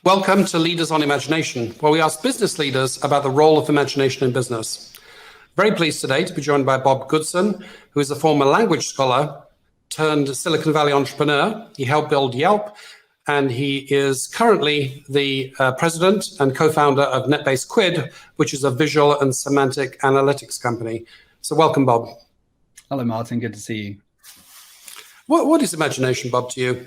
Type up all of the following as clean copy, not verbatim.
Welcome to Leaders on Imagination, where we ask business leaders about the role of imagination in business. Very pleased today to be joined by Bob Goodson, who is a former language scholar turned Silicon Valley entrepreneur. He helped build Yelp, and he is currently the president and co-founder of NetBase Quid, which is a visual and semantic analytics company. So welcome, Bob. Hello, Martin. Good to see you. What is imagination, Bob, to you?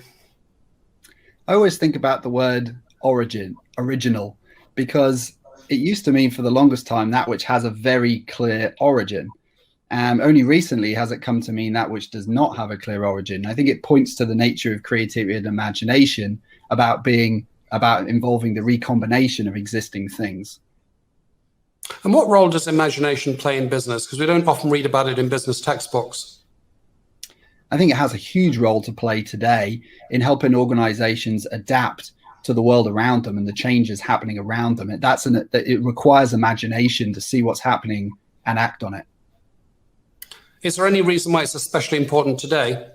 I always think about the word original, because it used to mean for the longest time that which has a very clear origin. And only recently has it come to mean that which does not have a clear origin. I think it points to the nature of creativity and imagination about involving the recombination of existing things. And what role does imagination play in business? Because we don't often read about it in business textbooks. I think it has a huge role to play today in helping organizations adapt to the world around them and the changes happening around them. It requires imagination to see what's happening and act on it. Is there any reason why it's especially important today?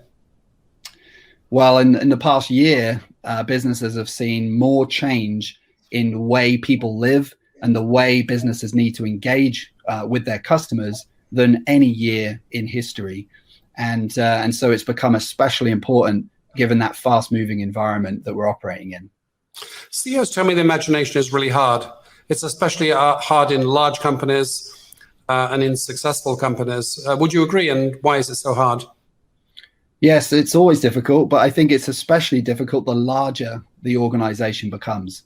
Well, in the past year, businesses have seen more change in the way people live and the way businesses need to engage with their customers than any year in history. And so it's become especially important given that fast-moving environment that we're operating in. CEOs tell me the imagination is really hard. It's especially hard in large companies and in successful companies. Would you agree? And why is it so hard? Yes, it's always difficult, but I think it's especially difficult the larger the organization becomes.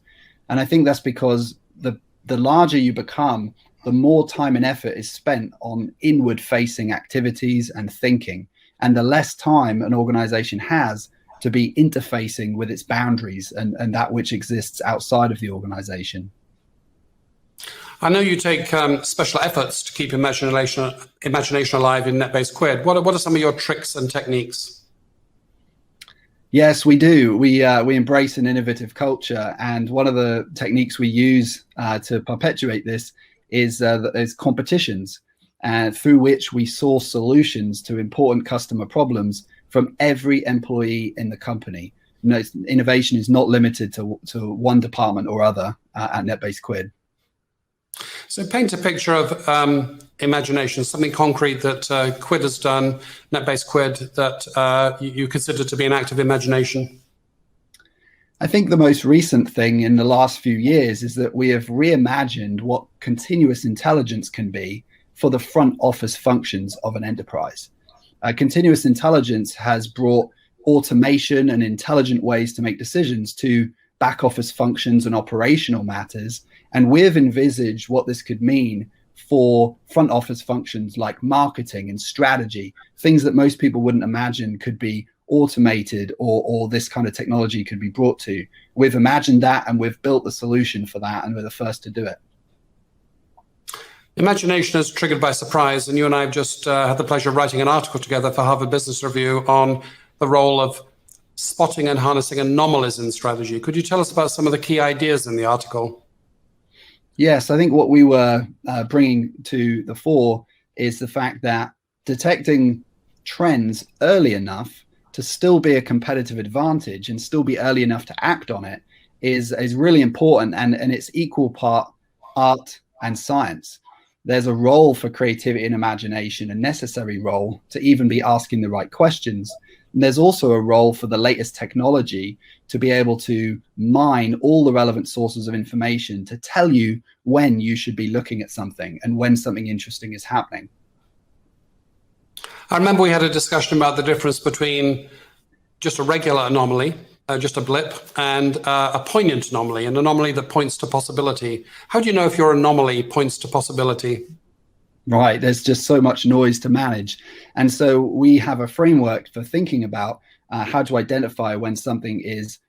And I think that's because the larger you become, the more time and effort is spent on inward-facing activities and thinking, and the less time an organization has to be interfacing with its boundaries and that which exists outside of the organization. I know you take special efforts to keep imagination alive in NetBase Quid. What are some of your tricks and techniques? Yes, we do. We embrace an innovative culture, and one of the techniques we use to perpetuate this is competitions, through which we source solutions to important customer problems from every employee in the company. Innovation is not limited to one department or other at NetBase Quid. So paint a picture of imagination, something concrete that Quid has done, NetBase Quid, that you consider to be an act of imagination. I think the most recent thing in the last few years is that we have reimagined what continuous intelligence can be for the front office functions of an enterprise. Continuous intelligence has brought automation and intelligent ways to make decisions to back office functions and operational matters. And we've envisaged what this could mean for front office functions like marketing and strategy, things that most people wouldn't imagine could be automated or this kind of technology could be brought to. We've imagined that, and we've built the solution for that, and we're the first to do it. Imagination is triggered by surprise, and you and I have just had the pleasure of writing an article together for Harvard Business Review on the role of spotting and harnessing anomalies in strategy. Could you tell us about some of the key ideas in the article? Yes, I think what we were bringing to the fore is the fact that detecting trends early enough to still be a competitive advantage and still be early enough to act on it is really important, and it's equal part art and science. There's a role for creativity and imagination, a necessary role to even be asking the right questions. And there's also a role for the latest technology to be able to mine all the relevant sources of information to tell you when you should be looking at something and when something interesting is happening. I remember we had a discussion about the difference between just a regular anomaly, just a blip, and a poignant anomaly, an anomaly that points to possibility. How do you know if your anomaly points to possibility? Right, there's just so much noise to manage. And so we have a framework for thinking about how to identify when something is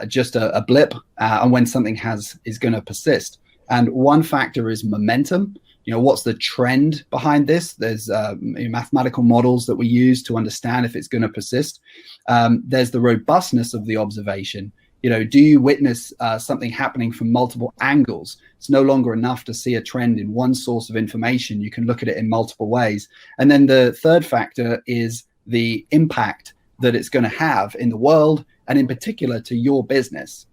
just a blip and when something is going to persist. And one factor is momentum. What's the trend behind this? There's mathematical models that we use to understand if it's going to persist. There's the robustness of the observation. Do you witness something happening from multiple angles? It's no longer enough to see a trend in one source of information. You can look at it in multiple ways. And then the third factor is the impact that it's going to have in the world and in particular to your business.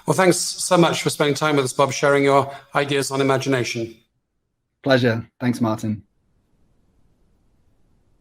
Well, thanks so much for spending time with us, Bob, sharing your ideas on imagination. Pleasure. Thanks, Martin.